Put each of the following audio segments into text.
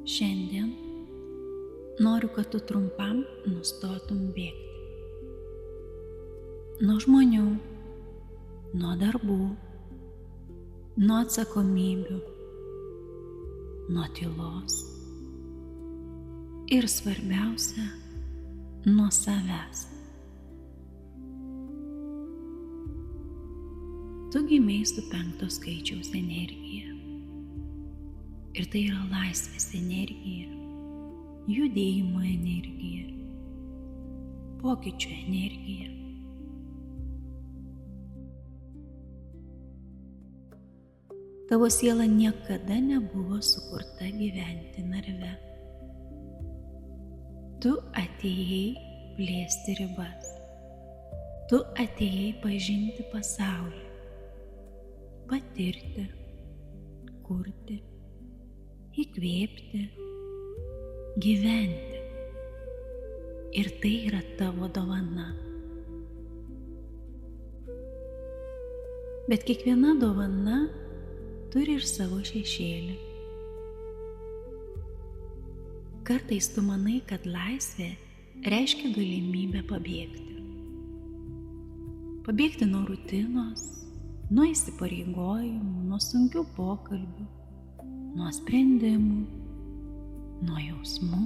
Šiandien noriu, kad tu trumpam nustotum bėgti. Nuo žmonių, nuo darbų, nuo atsakomybių, nuo tylos ir svarbiausia, nuo savęs. Tu gimei su 5 skaičiaus energija. Ir tai yra laisvės energija, judėjimo energija, pokyčių energija. Tavo siela niekada nebuvo sukurta gyventi narve. Tu atėjai plėsti ribas. Tu atėjai pažinti pasaulį, patirti, kurti, įkvėpti, gyventi. Ir tai yra tavo dovana. Bet kiekviena dovana turi ir savo šešėlį. Kartais tu manai, kad laisvė reiškia galimybę pabėgti. Pabėgti nuo rutinos, nuo įsipareigojimų, nuo sunkių pokalbių, nuo sprendimų, nuo jausmų,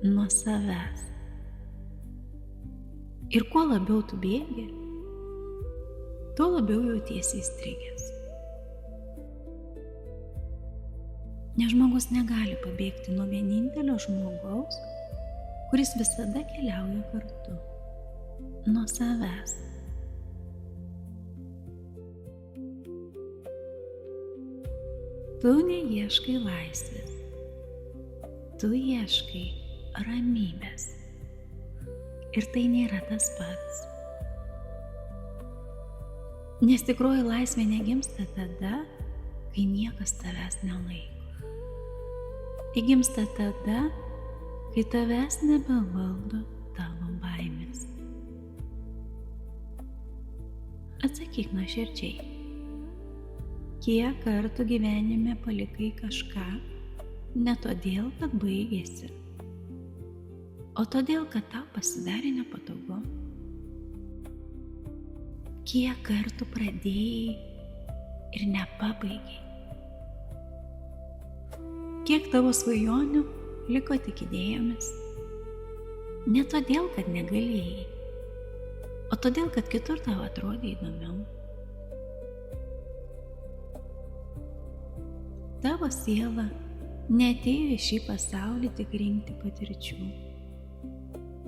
nuo savęs. Ir kuo labiau tu bėgi, tuo labiau jautiesi įstrigęs. Nes žmogus negali pabėgti nuo vienintelio žmogaus, kuris visada keliauja kartu, nuo savęs. Tu neieškai laisvės, tu ieškai ramybės. Ir tai nėra tas pats. Nes tikroji laisvė negimsta tada, kai niekas tavęs nelaiko. Ji gimsta tada, kai tavęs nebevaldo tavo baimės. Atsakyk nuoširdžiai. Kiek kartų gyvenime palikai kažką ne todėl, kad baigėsi, o todėl, kad tau pasidarė nepatogu? Kiek kartų pradėjai ir nepabaigai? Kiek tavo svajonių liko tik idėjomis? Ne todėl, kad negalėjai, o todėl, kad kitur tau atrodė įdomiau. Tavo siela neatėjo į šį pasaulį tik rinkti patirčių.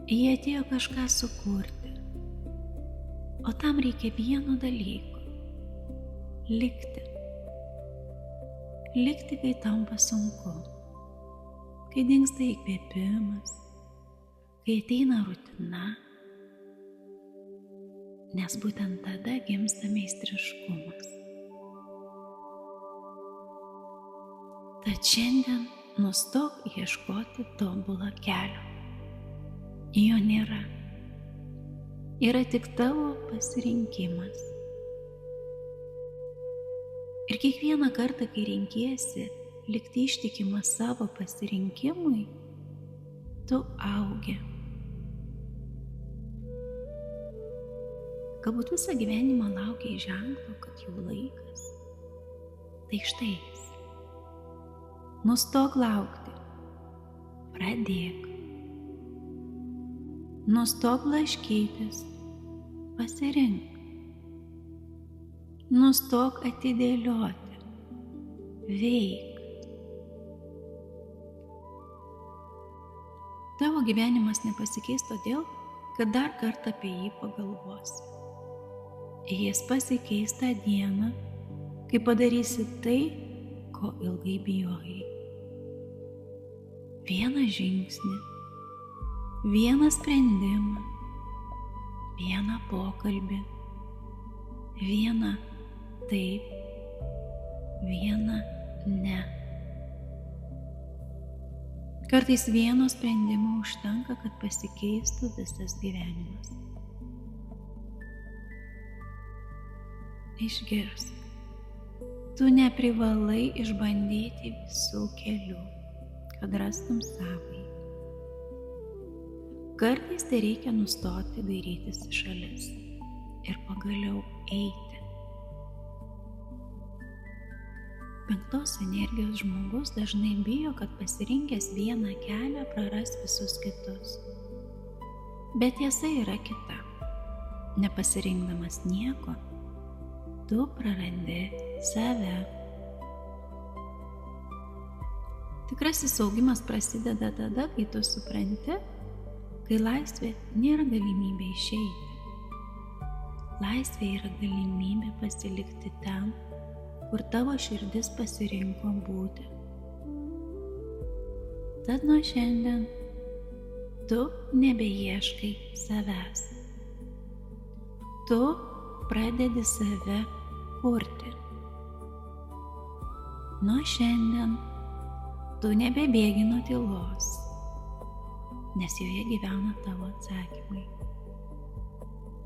Jie atėjo kažką sukurti. O tam reikia vieno dalyko – likti. Likti, kai tampa sunku, kai dingsta įkvėpimas, kai ateina rutina, nes būtent tada gimsta meistriškumas. Tad šiandien nustok ieškoti tobulo kelio. Jo nėra. Yra tik tavo pasirinkimas. Ir kiekvieną kartą, kai renkiesi likti ištikimas savo pasirinkimui, tu augi. Galbūt visą gyvenimą laukiai ženklo, kad jau laikas. Tai štai jis. Nustok laukti, pradėk. Nustok blaškytis, pasirink. Nustok atidėlioti, veik. Tavo gyvenimas nepasikeis todėl, kad dar kartą apie jį pagalvosi. Jis pasikeis tą dieną, kai padarysi tai, ko ilgai bijojai. Vieną žingsnį, vieną sprendimą, vieną pokalbį, vieną taip, vieną ne. Kartais vieno sprendimo užtenka, kad pasikeistų visas gyvenimas. Išgirsk, Tu neprivalai išbandyti visų kelių, kad rastum savąjį. Kartais tai reikia nustoti dairytis į šalis ir pagaliau eiti. 5 energijos žmogus dažnai bijo, kad pasirinkęs vieną kelią praras visus kitus. Bet tiesa yra kita. Nepasirinkdamas nieko, tu prarandi save. Tikrasis augimas prasideda tada, kai tu supranti, kai laisvė nėra galimybė išeiti. Laisvė yra galimybė pasilikti ten, kur tavo širdis pasirinko būti. Tad nuo šiandien tu nebeieškai savęs. Tu pradedi save kurti. Nuo šiandien tu nebebėgi nuo tylos, nes joje gyvena tavo atsakymai.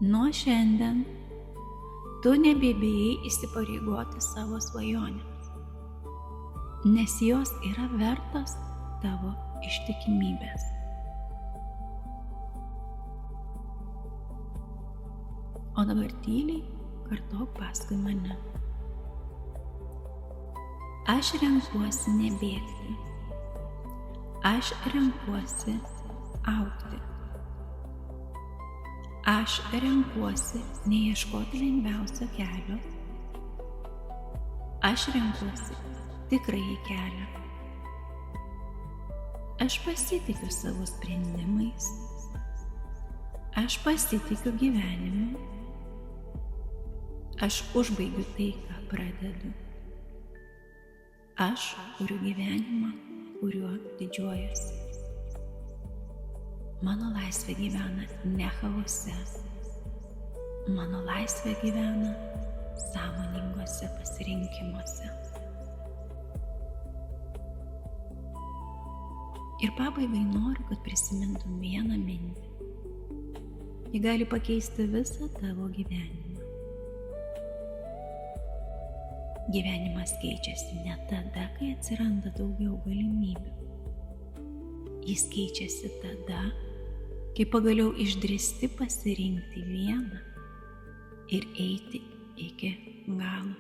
Nuo šiandien tu nebebijai įsipareigoti savo svajonėms, nes jos yra vertos tavo ištikimybės. O dabar tyliai kartok paskui mane. Aš renkuosi nebėgti. Aš renkuosi augti. Aš renkuosi neieškoti lengviausio kelio. Aš renkuosi tikrąjį kelią. Aš pasitikiu savo sprendimais. Aš pasitikiu gyvenimu. Aš užbaigiu tai, ką pradedu. Aš kuriu gyvenimą, kuriuo didžiuojuosi. Mano laisvė gyvena ne chaose. Mano laisvė gyvena sąmoningose pasirinkimuose. Ir pabaigai noriu, kad prisimintum vieną mintį. Ji gali pakeisti visą tavo gyvenimą. Gyvenimas keičiasi ne tada, kai atsiranda daugiau galimybių. Jis keičiasi tada, kai pagaliau išdrįsti pasirinkti vieną ir eiti iki galo.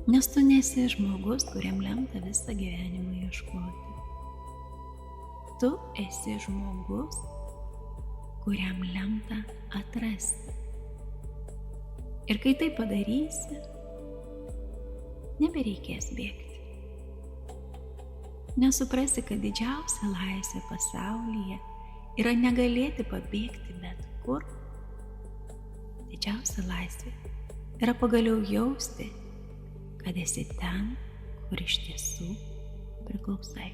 Nes tu nesi žmogus, kuriam lemta visą gyvenimą ieškoti. Tu esi žmogus, kuriam lemta atrasti. Ir kai tai padarysi, nebereikės bėgti. Nesuprasi, kad didžiausia laisvė pasaulyje yra negalėti pabėgti bet kur. Didžiausia laisvė yra pagaliau jausti, kad esi ten, kur iš tiesų priklausai.